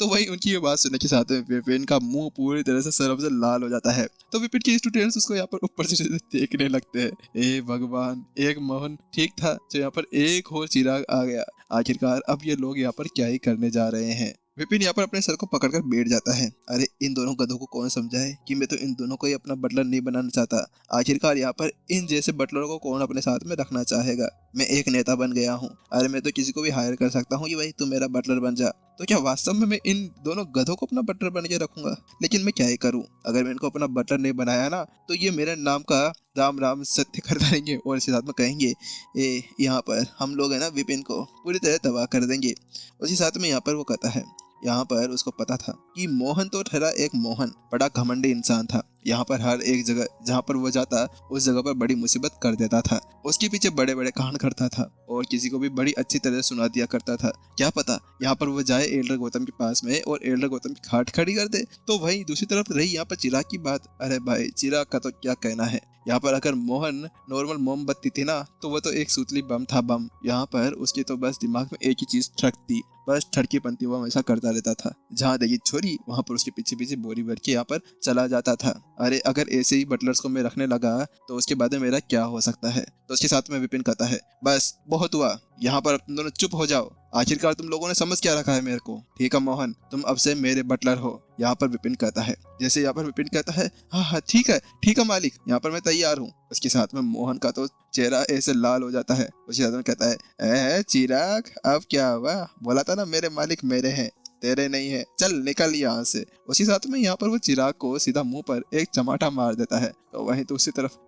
तो वही उनकी ये बात सुनने के साथ में विपिन का मुंह पूरी तरह से शर्म से लाल हो जाता है। तो विपिन के स्टूडेंट्स उसको यहाँ पर ऊपर से देखने लगते हैं। ए भगवान, एक मोहन ठीक था जो यहाँ पर एक और चिराग आ गया। आखिरकार अब ये लोग यहाँ पर क्या ही करने जा रहे हैं। विपिन यहाँ पर अपने सर को पकड़कर बैठ जाता है। अरे इन दोनों गधों को कौन समझाए कि मैं तो इन दोनों को ही अपना बटलर नहीं बनाना चाहता। आखिरकार यहाँ पर इन जैसे बटलरों को कौन अपने साथ में रखना चाहेगा। मैं एक नेता बन गया हूँ। अरे मैं तो किसी को भी हायर कर सकता हूँ कि भाई तू मेरा बटलर बन जा। तो क्या वास्तव में मैं इन दोनों गधों को अपना बटलर बन के रखूंगा? लेकिन मैं क्या ही करूँ, अगर मैं इनको अपना बटलर नहीं बनाया ना तो ये मेरे नाम का राम राम सत्य कर देंगे और इसके साथ में कहेंगे ए यहाँ पर हम लोग है ना विपिन को पूरी तरह तबाह कर देंगे। उसी साथ में यहाँ पर वो कहता है, यहाँ पर उसको पता था कि मोहन तो ठहरा एक मोहन बड़ा घमंडी इंसान था। यहाँ पर हर एक जगह जहाँ पर वो जाता उस जगह पर बड़ी मुसीबत कर देता था। उसके पीछे बड़े बड़े कांड करता था और किसी को भी बड़ी अच्छी तरह सुना दिया करता था। क्या पता यहाँ पर वो जाए एल्डर गौतम के पास में और एल्डर गौतम की खाट खड़ी कर दे। तो वहीं दूसरी तरफ रही यहाँ पर चिराग की बात। अरे भाई चिराग का तो क्या कहना है। यहाँ पर अगर मोहन नॉर्मल मोमबत्ती थी ना तो वो तो एक सूतली बम था बम। यहाँ पर उसके तो बस दिमाग में एक ही चीज ठकती, बस ठड़की पंती वो हमेशा करता रहता था। जहाँ देखी छोरी वहां पर उसके पीछे पीछे बोरी भर के यहाँ पर चला जाता था। अरे अगर ऐसे ही बटलर्स को मैं रखने लगा तो उसके बाद में मेरा क्या हो सकता है। तो उसके साथ में विपिन कहता है, बस बहुत हुआ, यहाँ पर तुम दोनों चुप हो जाओ। आखिरकार तुम लोगों ने समझ क्या रखा है मेरे को। ठीक है मोहन, तुम अब से मेरे बटलर हो। यहाँ पर विपिन कहता है। जैसे यहाँ पर विपिन कहता है हाँ हाँ ठीक है मालिक, यहाँ पर मैं तैयार हूँ। उसके साथ में मोहन का तो चेहरा ऐसे लाल हो जाता है। उसके साथ में कहता है ए चिराग अब क्या हुआ, बोला था ना मेरे मालिक मेरे हैं तेरे नहीं है, चल निकल यहाँ से। उसी साथ में यहाँ पर वो चिराग को सीधा मुंह पर एक चमाटा मार देता है। तो वहीं दूसरी तरफ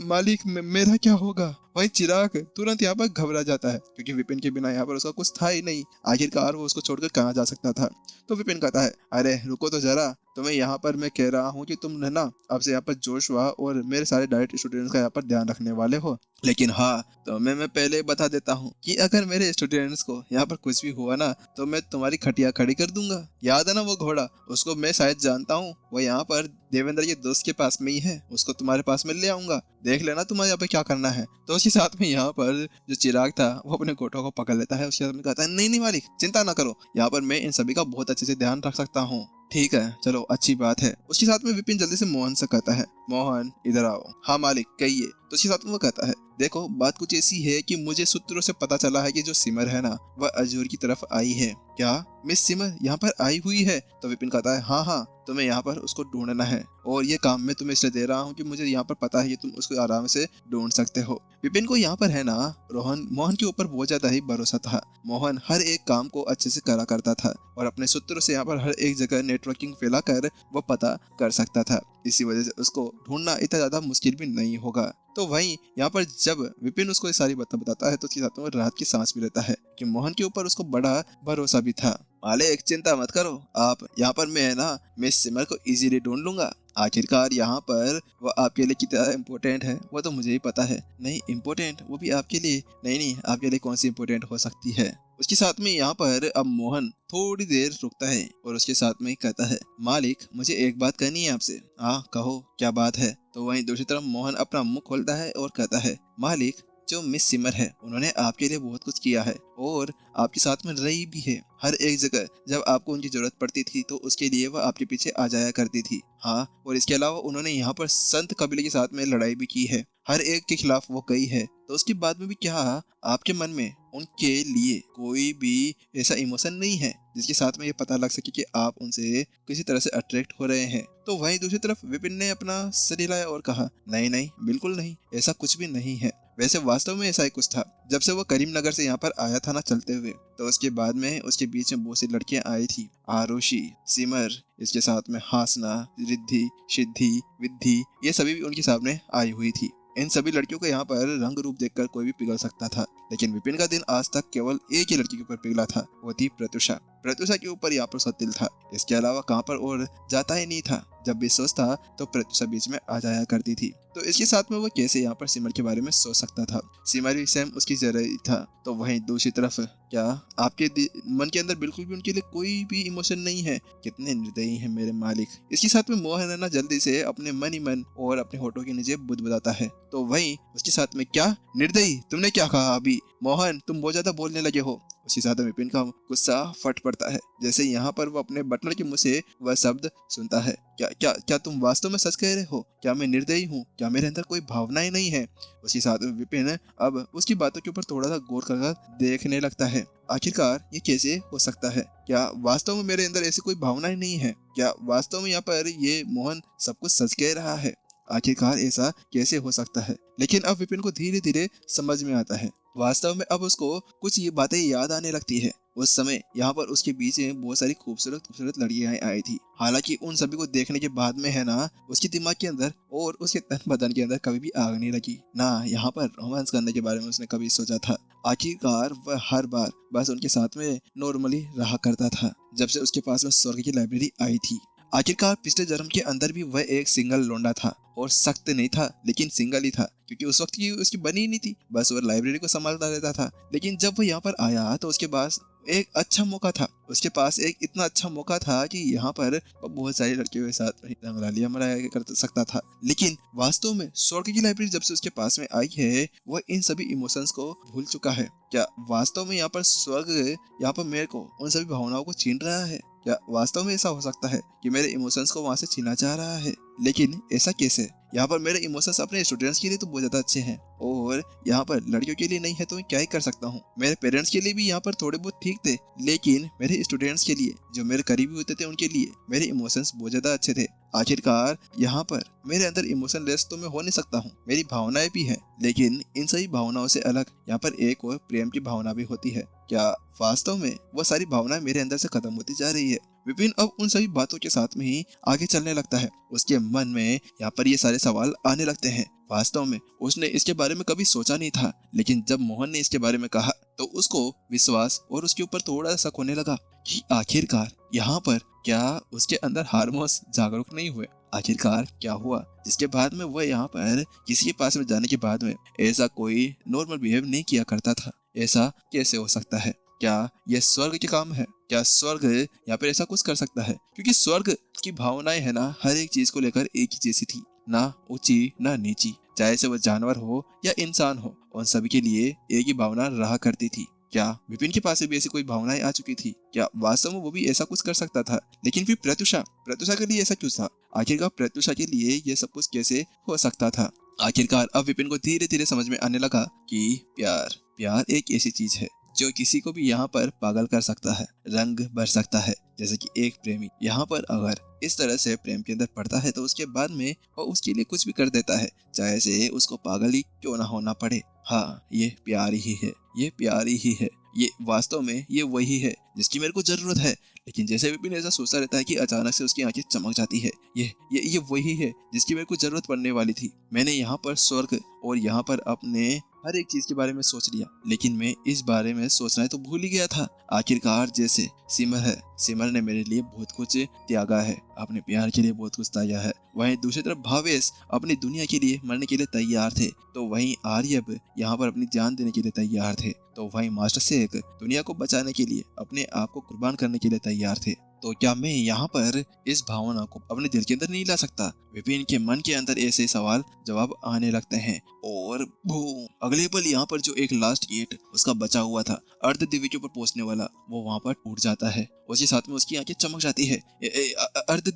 मालिक मेरा क्या होगा। वहीं चिराग तुरंत यहाँ पर घबरा जाता है क्योंकि विपिन के बिना यहाँ पर उसका कुछ था ही नहीं। आखिरकार वो उसको छोड़कर कहाँ जा सकता था। तो विपिन कहता है, अरे रुको तो जरा, तुम्हें यहाँ पर मैं कह रहा हूँ कि तुम ना अब से यहाँ पर जोशुआ और मेरे सारे डाइट स्टूडेंट्स का यहाँ पर ध्यान रखने वाले हो। लेकिन हाँ, तो मैं पहले बता देता हूँ कि अगर मेरे स्टूडेंट्स को यहाँ पर कुछ भी हुआ ना तो मैं तुम्हारी खटिया खड़ी कर दूंगा। याद है ना वो घोड़ा, उसको मैं शायद जानता हूँ, वो यहाँ पर देवेंद्र के दोस्त के पास में ही है, उसको तुम्हारे पास में ले आऊंगा, देख लेना तुम्हारे यहाँ पे क्या करना है। तो उसके साथ में यहाँ पर जो चिराग था वो अपने गोटों को पकड़ लेता है। उसके साथ में कहता है, नहीं मालिक चिंता ना करो, यहाँ पर मैं इन सभी का बहुत अच्छे से ध्यान रख सकता हूँ। ठीक है चलो अच्छी बात है। उसके साथ में विपिन जल्दी से मोहन से कहता है, मोहन इधर आओ। हाँ मालिक कहिए। तो उसके साथ में वो कहता है, देखो बात कुछ ऐसी है कि मुझे सूत्रों से पता चला है कि जो सिमर है ना वह अजूर की तरफ आई है। क्या मिस सिमर यहाँ पर आई हुई है? तो विपिन कहता है, हाँ तुम्हें यहाँ पर उसको ढूंढना है और ये काम मैं तुम्हें इसलिए दे रहा हूँ कि मुझे यहाँ पर पता है कि तुम उसको आराम से ढूंढ सकते हो। विपिन को यहाँ पर है ना मोहन के ऊपर बहुत ज्यादा ही भरोसा था। मोहन हर एक काम को अच्छे से करा करता था और अपने सूत्रों से यहाँ पर हर एक जगह नेटवर्किंग फैलाकर वो पता कर सकता था। इसी वजह से उसको ढूंढना इतना ज्यादा मुश्किल भी नहीं होगा। तो वहीं यहाँ पर जब विपिन उसको ये सारी बातें बताता है तो उसके साथ में राहत की सांस भी लेता है कि मोहन के ऊपर उसको बड़ा भरोसा भी था। मालिक चिंता मत करो आप, यहाँ पर मैं है ना मिस सिमर को इजीली ढूंढ लूंगा। आखिरकार यहाँ पर वो आपके लिए कितना इम्पोर्टेंट है वो तो मुझे ही पता है। नहीं इम्पोर्टेंट वो भी आपके लिए? नहीं आपके लिए कौन सी इम्पोर्टेंट हो सकती है। उसके साथ में यहाँ पर अब मोहन थोड़ी देर रुकता है और उसके साथ में कहता है, मालिक मुझे एक बात कहनी है आपसे। हाँ कहो क्या बात है। तो वहीं दूसरी तरफ मोहन अपना मुंह खोलता है और कहता है, मालिक जो मिस सिमर है उन्होंने आपके लिए बहुत कुछ किया है और आपके साथ में रही भी है। हर एक जगह जब आपको उनकी जरूरत पड़ती थी तो उसके लिए वह आपके पीछे आ जाया करती थी। हाँ और इसके अलावा उन्होंने यहाँ पर संत कबीले के साथ में लड़ाई भी की है, हर एक के खिलाफ वो गई है। तो उसके बाद में भी क्या आपके मन में उनके लिए कोई भी ऐसा इमोशन नहीं है जिसके साथ में ये पता लग सके कि आप उनसे किसी तरह से अट्रैक्ट हो रहे हैं? तो वहीं दूसरी तरफ विपिन ने अपना सिर हिलाया और कहा, नहीं बिल्कुल नहीं, ऐसा कुछ भी नहीं है। वैसे वास्तव में ऐसा ही कुछ था। जब से वो करीमनगर से यहाँ पर आया था ना चलते हुए, तो उसके बाद में उसके बीच में बहुत सी लड़कियां आई थी। आरुषि, सिमर, इसके साथ में हासना, रिद्धि, सिद्धि, विद्धि, ये सभी भी उनके सामने आई हुई थी। इन सभी लड़कियों को यहाँ पर रंग रूप देखकर कोई भी पिघल सकता था, लेकिन विपिन का दिल आज तक केवल एक ही लड़की के ऊपर पिघला था, वो थी प्रत्युषा। प्रत्युषा के ऊपर यहाँ पर उसका दिल था, इसके अलावा कहाँ पर और जाता ही नहीं था। जब भी सोचता तो प्रत्युषा बीच में आ जाया करती थी। तो इसके साथ में वो कैसे यहाँ पर सिमर के बारे में सोच सकता था। सिमर भी सेम उसकी जरूरी था। तो वहीं दूसरी तरफ क्या आपके मन के अंदर बिल्कुल भी उनके लिए कोई भी इमोशन नहीं है? कितने निर्दयी हैं मेरे मालिक। इसके साथ में मोहन है ना जल्दी से अपने मन ही मन और अपने होठों के नीचे बुदबुदाता है। तो वहीं उसके साथ में क्या निर्दयी, तुमने क्या कहा अभी? मोहन तुम बहुत ज्यादा बोलने लगे हो। उसी साथ में विपिन का गुस्सा फट पड़ता है, जैसे यहाँ पर वो अपने बटलर के मुंह से वह शब्द सुनता है, क्या क्या क्या तुम वास्तव में सच कह रहे हो? क्या मैं निर्दयी हूँ? क्या मेरे अंदर कोई भावनाएं नहीं है? उसी साथ में विपिन अब उसकी बातों के ऊपर थोड़ा सा गौर कर देखने लगता है। आखिरकार ये कैसे हो सकता है? क्या वास्तव में मेरे अंदर ऐसी कोई भावनाएं नहीं है? क्या वास्तव में यहाँ पर ये मोहन सब कुछ सच कह रहा है? आखिरकार ऐसा कैसे हो सकता है? लेकिन अब विपिन को धीरे धीरे समझ में आता है। वास्तव में अब उसको कुछ ये बातें याद आने लगती है। उस समय यहाँ पर उसके बीच में बहुत सारी खूबसूरत खूबसूरत लड़कियां आई थी। हालांकि उन सभी को देखने के बाद में है ना, उसके दिमाग के अंदर और उसके तन बदन के अंदर कभी भी आग नहीं लगी, ना यहाँ पर रोमांस करने के बारे में उसने कभी सोचा था। आखिरकार वह हर बार बस उनके साथ में नॉर्मली रहा करता था, जब से उसके पास में स्वर्ग की लाइब्रेरी आई थी। आखिरकार पिछले जन्म के अंदर भी वह एक सिंगल लौंडा था, और सख्त नहीं था लेकिन सिंगल ही था, क्योंकि उस वक्त की उसकी बनी ही नहीं थी, बस वो लाइब्रेरी को संभालता रहता था। लेकिन जब वो यहाँ पर आया तो उसके पास एक अच्छा मौका था, उसके पास एक इतना अच्छा मौका था कि यहाँ पर वो बहुत सारी लड़कियों के साथ रंगरालियां मनाया कर सकता था। लेकिन वास्तव में स्वर्ग की लाइब्रेरी जब से उसके पास में आई है, वह इन सभी इमोशंस को भूल चुका है। क्या वास्तव में यहाँ पर स्वर्ग यहाँ पर मेरे को उन सभी भावनाओं को छीन रहा है? क्या वास्तव में ऐसा हो सकता है कि मेरे इमोशंस को वहां से छीना जा रहा है? लेकिन ऐसा कैसे? यहाँ पर मेरे इमोशंस अपने स्टूडेंट्स के लिए तो बहुत ज्यादा अच्छे हैं, और यहाँ पर लड़कियों के लिए नहीं है, तो मैं क्या ही कर सकता हूँ। मेरे पेरेंट्स के लिए भी यहाँ पर थोड़े बहुत ठीक थे, लेकिन मेरे स्टूडेंट्स के लिए, जो मेरे करीबी होते थे, उनके लिए मेरे इमोशंस बहुत ज्यादा अच्छे थे। आखिरकार यहाँ पर मेरे अंदर इमोशन लेस तो मैं हो नहीं सकता हूँ, मेरी भावनाएं भी हैं, लेकिन इन सभी भावनाओं से अलग यहाँ पर एक और प्रेम की भावना भी होती है। क्या वास्तव में वो सारी भावनाएं मेरे अंदर से खत्म होती जा रही है? विपिन अब उन सभी बातों के साथ में ही आगे चलने लगता है। उसके मन में यहाँ पर ये सारे सवाल आने लगते हैं। वास्तव में उसने इसके बारे में कभी सोचा नहीं था, लेकिन जब मोहन ने इसके बारे में कहा तो उसको विश्वास और उसके ऊपर थोड़ा शक होने लगा कि आखिरकार यहाँ पर क्या उसके अंदर हार्मोन्स जागरूक नहीं हुए? आखिरकार क्या हुआ जिसके बाद में वह यहाँ पर किसी के पास में जाने के बाद में ऐसा कोई नॉर्मल बिहेव नहीं किया करता था? ऐसा कैसे हो सकता है? क्या यह स्वर्ग के काम है? क्या स्वर्ग यहाँ पर ऐसा कुछ कर सकता है? क्योंकि स्वर्ग की भावनाएं है ना, हर एक चीज को लेकर एक ही जैसी थी, ना ऊंची ना नीची, चाहे से वह जानवर हो या इंसान हो, उन सभी के लिए एक ही भावना रहा करती थी। क्या विपिन के पास भी ऐसी कोई भावनाएं आ चुकी थी? क्या वास्तव में वो भी ऐसा कुछ कर सकता था? लेकिन फिर प्रत्युषा के लिए ऐसा क्यों था? आखिरकार प्रत्युषा के लिए ये सब कुछ कैसे हो सकता था? आखिरकार अब विपिन को धीरे धीरे समझ में आने लगा कि प्यार एक ऐसी चीज है जो किसी को भी यहाँ पर पागल कर सकता है, रंग भर सकता है। जैसे कि एक प्रेमी यहाँ पर अगर इस तरह से प्रेम के अंदर पड़ता है तो उसके बाद में वो उसके लिए कुछ भी कर देता है, चाहे से उसको पागल ही क्यों ना होना पड़े। हाँ, ये प्यार ही है, ये प्यार ही है, ये वास्तव में ये वही है जिसकी मेरे को जरूरत है। लेकिन जैसे विपिन ऐसा सोचता रहता है कि अचानक से उसकी आंखें चमक जाती है, ये वही है जिसकी मेरे को जरूरत पड़ने वाली थी। मैंने यहाँ पर स्वर्ग और यहाँ पर अपने हर एक चीज के बारे में सोच लिया, लेकिन मैं इस बारे में सोचना तो भूल ही गया था। आखिरकार जैसे सिमर ने मेरे लिए बहुत कुछ त्यागा है, अपने प्यार के लिए बहुत कुछ त्यागा है। वहीं दूसरी तरफ भावेश अपनी दुनिया के लिए मरने के लिए तैयार थे, तो वहीं आर्यब यहाँ पर अपनी जान देने के लिए तैयार थे, तो वहीं मास्टर शेख दुनिया को बचाने के लिए अपने आप को कुर्बान करने के लिए तैयार थे। तो क्या मैं यहाँ पर इस भावना को अपने दिल के अंदर नहीं ला सकता? विपिन के मन के अंदर ऐसे सवाल जवाब आने लगते हैं, और बूम, अगले पल यहाँ पर जो एक लास्ट गेट उसका बचा हुआ था अर्ध दिव्य के ऊपर पहुंचने वाला, वो वहाँ पर टूट जाता है। उसी साथ में उसकी आंखें चमक जाती है। अर्ध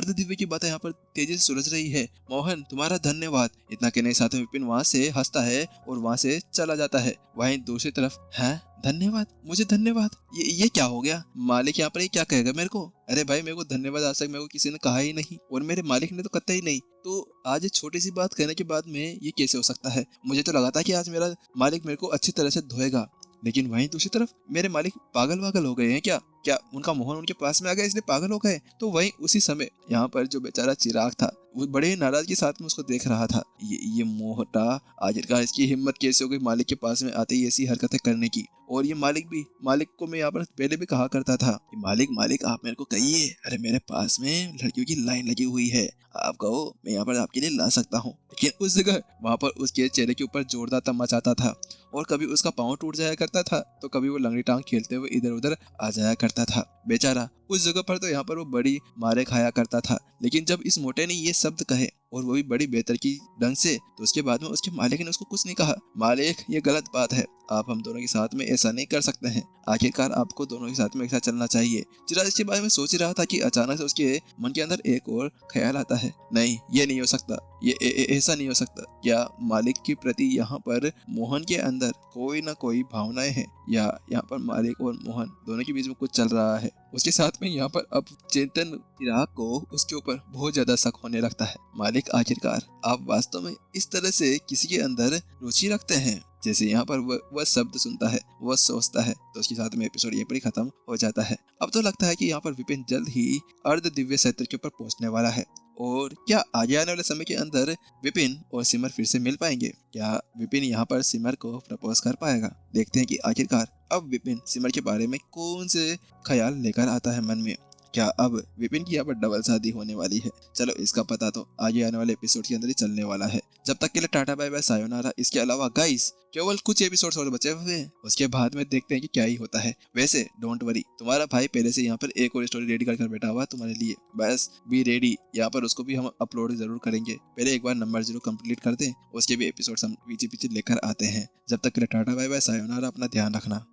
दिव्य की बातें यहाँ पर तेजी से सुलझ रही है। मोहन, तुम्हारा धन्यवाद। इतना कहने के साथ में विपिन वहाँ से हंसता है और वहाँ से चला जाता है। वहीं दूसरी तरफ, है धन्यवाद, मुझे धन्यवाद, ये क्या हो गया? मालिक यहाँ पर ये क्या कहेगा मेरे को? अरे भाई, मेरे को धन्यवाद आज तक मेरे को किसी ने कहा ही नहीं, और मेरे मालिक ने तो कतई ही नहीं। तो आज ये छोटी सी बात कहने के बाद में ये कैसे हो सकता है? मुझे तो लगा था कि आज मेरा मालिक मेरे को अच्छी तरह से धोएगा, लेकिन वहीं दूसरी तरफ मेरे मालिक पागल हो गए हैं क्या? क्या उनका मोहन उनके पास में आ गया इसलिए पागल हो गए? तो वहीं उसी समय यहाँ पर जो बेचारा चिराग था, वो बड़े नाराजगी के साथ में उसको देख रहा था। ये मोहटा, आखिरकार इसकी हिम्मत कैसे हो गई मालिक के पास में आते ही ऐसी हरकतें करने की? और ये मालिक को मैं यहाँ पर पहले भी कहा करता था कि मालिक आप मेरे को कहिए, अरे मेरे पास में लड़कियों की लाइन लगी हुई है, आप कहो मैं यहाँ पर आपके लिए ला सकता हूँ। लेकिन उस जगह वहाँ पर उसके चेहरे के ऊपर जोरदार तमाचा आता था, और कभी उसका पाँव टूट जाया करता था, तो कभी वो लंगड़ी टांग खेलते हुए इधर उधर आ जाया करता था। बेचारा उस जगह पर तो यहाँ पर वो बड़ी मारे खाया करता था, लेकिन जब इस मोटे ने ये शब्द कहे और वो भी बड़ी बेतरकी ढंग से, तो उसके बाद में उसके मालिक ने उसको कुछ नहीं कहा। मालिक, ये गलत बात है, आप हम दोनों के साथ में ऐसा नहीं कर सकते हैं। आखिरकार आपको दोनों के साथ में एक साथ चलना चाहिए। चिराग इसके बारे में सोच ही रहा था कि अचानक से उसके मन के अंदर एक और ख्याल आता है। नहीं, ये नहीं हो सकता, ये ऐसा नहीं हो सकता। क्या मालिक के प्रति यहाँ पर मोहन के अंदर कोई ना कोई भावनाएं हैं, या यहाँ पर मालिक और मोहन दोनों के बीच में कुछ चल रहा है। उसके साथ में यहाँ पर अब चेतन चिराग को उसके ऊपर बहुत ज्यादा शक होने लगता है। मालिक, आखिरकार आप वास्तव में इस तरह से किसी के अंदर रुचि रखते हैं? जैसे यहाँ पर वह शब्द सुनता है, वह सोचता है, तो उसके साथ में एपिसोड यहीं पर ही खत्म हो जाता है। अब तो लगता है कि यहाँ पर विपिन जल्द ही अर्ध दिव्य क्षेत्र के ऊपर पहुंचने वाला है। और क्या आगे आने वाले समय के अंदर विपिन और सिमर फिर से मिल पाएंगे? क्या विपिन यहाँ पर सिमर को प्रपोज कर पाएगा? देखते हैं कि आखिरकार अब विपिन सिमर के बारे में कौन से ख्याल लेकर आता है मन में। क्या अब विपिन की यहाँ पर डबल शादी होने वाली है? चलो, इसका पता तो आगे आने वाले एपिसोड के अंदर ही चलने वाला है। जब तक के लिए टाटा बाय बाय सायोनारा। इसके अलावा गाइस, केवल कुछ एपिसोड्स और बचे हुए हैं, उसके बाद में देखते हैं कि क्या ही होता है। वैसे डोंट वरी, तुम्हारा भाई पहले से यहाँ पर एक और स्टोरी रेडी कर बैठा हुआ तुम्हारे लिए। बस बी रेडी, यहाँ पर उसको भी हम अपलोड जरूर करेंगे। पहले एक बार नंबर 0 कंप्लीट कर दें, उसके भी एपिसोड हम पीछे पीछे लेकर आते हैं। जब तक के लिए टाटा बाय बाय सायोनारा। अपना ध्यान रखना।